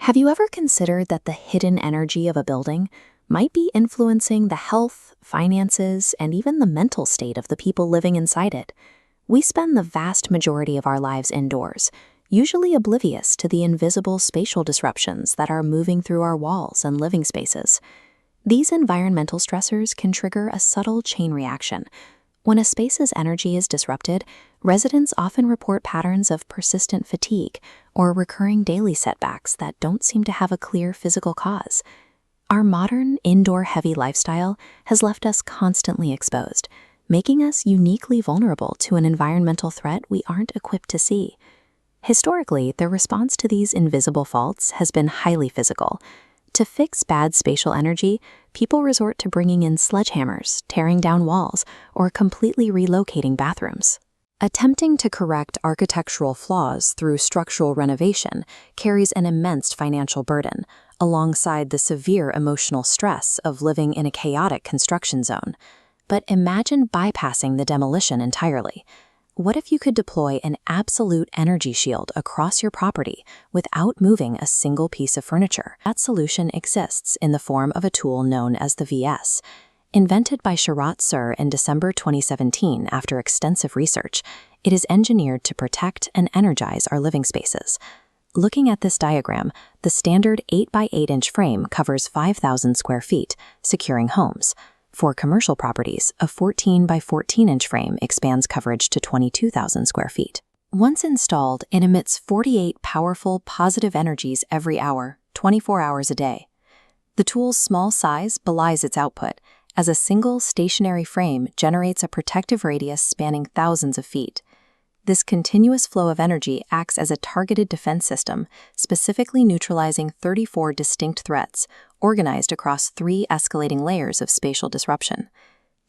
Have you ever considered that the hidden energy of a building might be influencing the health, finances, and even the mental state of the people living inside it? We spend the vast majority of our lives indoors, usually oblivious to the invisible spatial disruptions that are moving through our walls and living spaces. These environmental stressors can trigger a subtle chain reaction. When a space's energy is disrupted, residents often report patterns of persistent fatigue or recurring daily setbacks that don't seem to have a clear physical cause. Our modern, indoor-heavy lifestyle has left us constantly exposed, making us uniquely vulnerable to an environmental threat we aren't equipped to see. Historically, the response to these invisible faults has been highly physical. To fix bad spatial energy, people resort to bringing in sledgehammers, tearing down walls, or completely relocating bathrooms. Attempting to correct architectural flaws through structural renovation carries an immense financial burden, alongside the severe emotional stress of living in a chaotic construction zone. But imagine bypassing the demolition entirely. What if you could deploy an absolute energy shield across your property without moving a single piece of furniture? That solution exists in the form of a tool known as the VS. Invented by Sharat Sir in December 2017 after extensive research, it is engineered to protect and energize our living spaces. Looking at this diagram, the standard 8 by 8 inch frame covers 5,000 square feet, securing homes. For commercial properties, a 14 by 14 inch frame expands coverage to 22,000 square feet. Once installed, it emits 48 powerful positive energies every hour, 24 hours a day. The tool's small size belies its output, as a single stationary frame generates a protective radius spanning thousands of feet. This continuous flow of energy acts as a targeted defense system, specifically neutralizing 34 distinct threats, organized across 3 escalating layers of spatial disruption.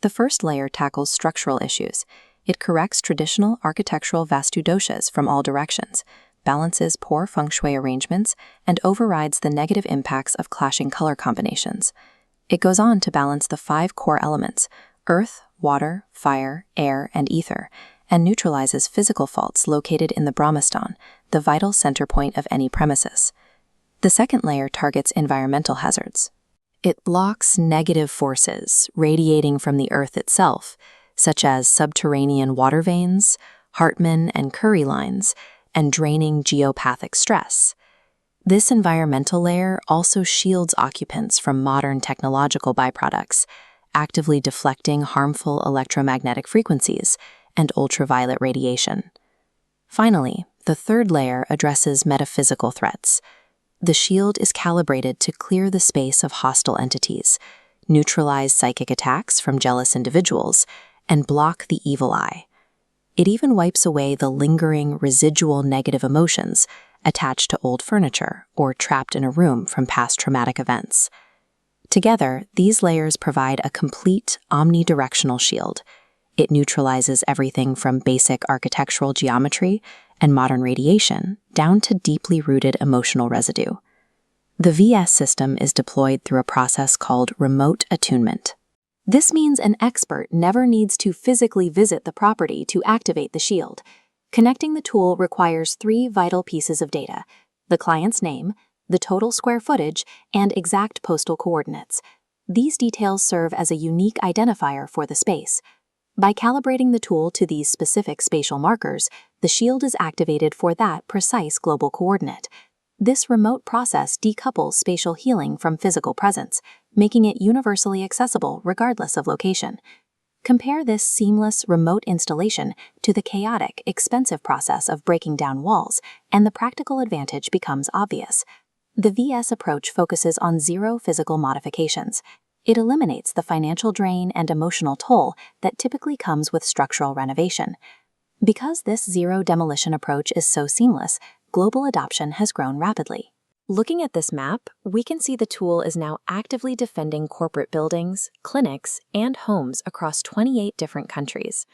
The first layer tackles structural issues. It corrects traditional architectural vastu doshas from all directions, balances poor feng shui arrangements, and overrides the negative impacts of clashing color combinations. It goes on to balance the 5 core elements: earth, water, fire, air, and ether, and neutralizes physical faults located in the Brahmastan, the vital center point of any premises. The second layer targets environmental hazards. It blocks negative forces radiating from the earth itself, such as subterranean water veins, Hartmann and Curry lines, and draining geopathic stress. This environmental layer also shields occupants from modern technological byproducts, actively deflecting harmful electromagnetic frequencies and ultraviolet radiation. Finally, the third layer addresses metaphysical threats. The shield is calibrated to clear the space of hostile entities, neutralize psychic attacks from jealous individuals, and block the evil eye. It even wipes away the lingering, residual negative emotions attached to old furniture or trapped in a room from past traumatic events. Together, these layers provide a complete, omnidirectional shield. It neutralizes everything from basic architectural geometry and modern radiation down to deeply rooted emotional residue. The VS system is deployed through a process called remote attunement. This means an expert never needs to physically visit the property to activate the shield. Connecting the tool requires 3 vital pieces of data: the client's name, the total square footage, and exact postal coordinates. These details serve as a unique identifier for the space. By calibrating the tool to these specific spatial markers, the shield is activated for that precise global coordinate. This remote process decouples spatial healing from physical presence, making it universally accessible regardless of location. Compare this seamless remote installation to the chaotic, expensive process of breaking down walls, and the practical advantage becomes obvious. The VS approach focuses on 0 physical modifications. It eliminates the financial drain and emotional toll that typically comes with structural renovation. Because this 0 demolition approach is so seamless, global adoption has grown rapidly. Looking at this map, we can see the tool is now actively defending corporate buildings, clinics, and homes across 28 different countries.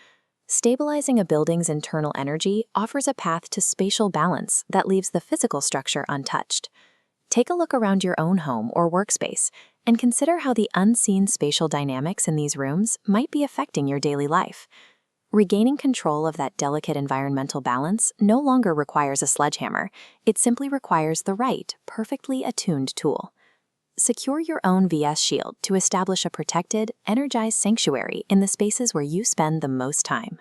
Stabilizing a building's internal energy offers a path to spatial balance that leaves the physical structure untouched. Take a look around your own home or workspace and consider how the unseen spatial dynamics in these rooms might be affecting your daily life. Regaining control of that delicate environmental balance no longer requires a sledgehammer. It simply requires the right, perfectly attuned tool. Secure your own VS shield to establish a protected, energized sanctuary in the spaces where you spend the most time.